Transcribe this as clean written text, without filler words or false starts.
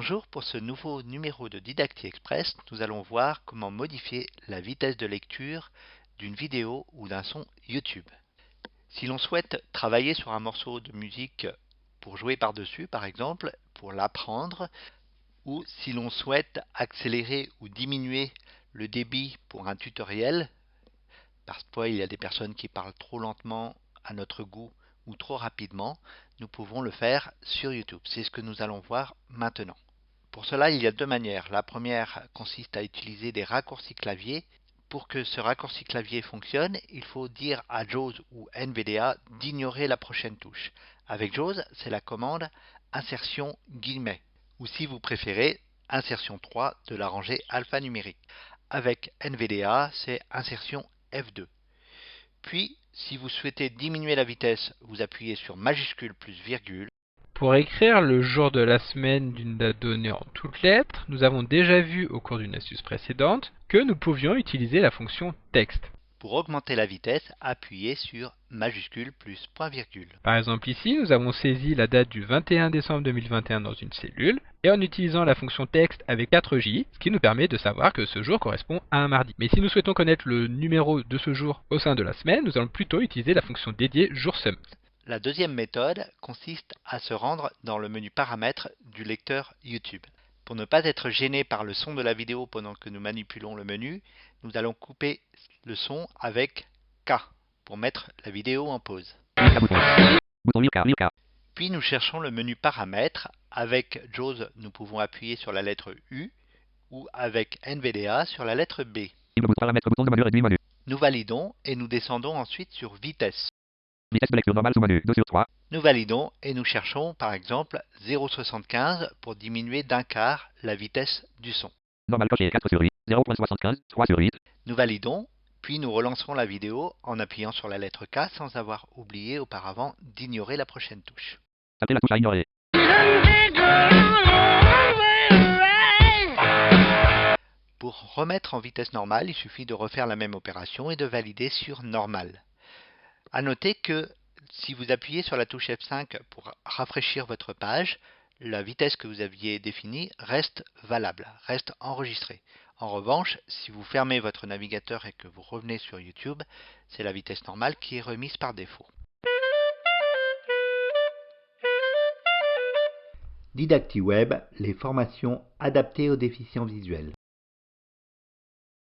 Bonjour, pour ce nouveau numéro de Didacti Express, nous allons voir comment modifier la vitesse de lecture d'une vidéo ou d'un son YouTube. Si l'on souhaite travailler sur un morceau de musique pour jouer par-dessus, par exemple, pour l'apprendre, ou si l'on souhaite accélérer ou diminuer le débit pour un tutoriel, parfois il y a des personnes qui parlent trop lentement à notre goût ou trop rapidement, nous pouvons le faire sur YouTube. C'est ce que nous allons voir maintenant. Pour cela, il y a deux manières. La première consiste à utiliser des raccourcis clavier. Pour que ce raccourci clavier fonctionne, il faut dire à JAWS ou NVDA d'ignorer la prochaine touche. Avec JAWS, c'est la commande insertion guillemets, ou si vous préférez, insertion 3 de la rangée alphanumérique. Avec NVDA, c'est insertion F2. Puis, si vous souhaitez diminuer la vitesse, vous appuyez sur majuscule plus virgule. Pour écrire le jour de la semaine d'une date donnée en toutes lettres, nous avons déjà vu au cours d'une astuce précédente que nous pouvions utiliser la fonction texte. Pour augmenter la vitesse, appuyez sur majuscule plus point virgule. Par exemple ici, nous avons saisi la date du 21 décembre 2021 dans une cellule, et en utilisant la fonction texte avec 4J, ce qui nous permet de savoir que ce jour correspond à un mardi. Mais si nous souhaitons connaître le numéro de ce jour au sein de la semaine, nous allons plutôt utiliser la fonction dédiée joursum. La deuxième méthode consiste à se rendre dans le menu paramètres du lecteur YouTube. Pour ne pas être gêné par le son de la vidéo pendant que nous manipulons le menu, nous allons couper le son avec K pour mettre la vidéo en pause. Puis nous cherchons le menu paramètres. Avec JAWS, nous pouvons appuyer sur la lettre U ou avec NVDA sur la lettre B. Nous validons et nous descendons ensuite sur vitesse. Vitesse de lecture normale sous menu 2/3. Nous validons et nous cherchons par exemple 0,75 pour diminuer d'un quart la vitesse du son. Normal coché 4/8. 0.75 3/8. Nous validons, puis nous relancerons la vidéo en appuyant sur la lettre K sans avoir oublié auparavant d'ignorer la prochaine touche. Tapez la touche à ignorer. Pour remettre en vitesse normale, il suffit de refaire la même opération et de valider sur normal. À noter que si vous appuyez sur la touche F5 pour rafraîchir votre page, la vitesse que vous aviez définie reste valable, reste enregistrée. En revanche, si vous fermez votre navigateur et que vous revenez sur YouTube, c'est la vitesse normale qui est remise par défaut. DidactiWeb, les formations adaptées aux déficients visuels.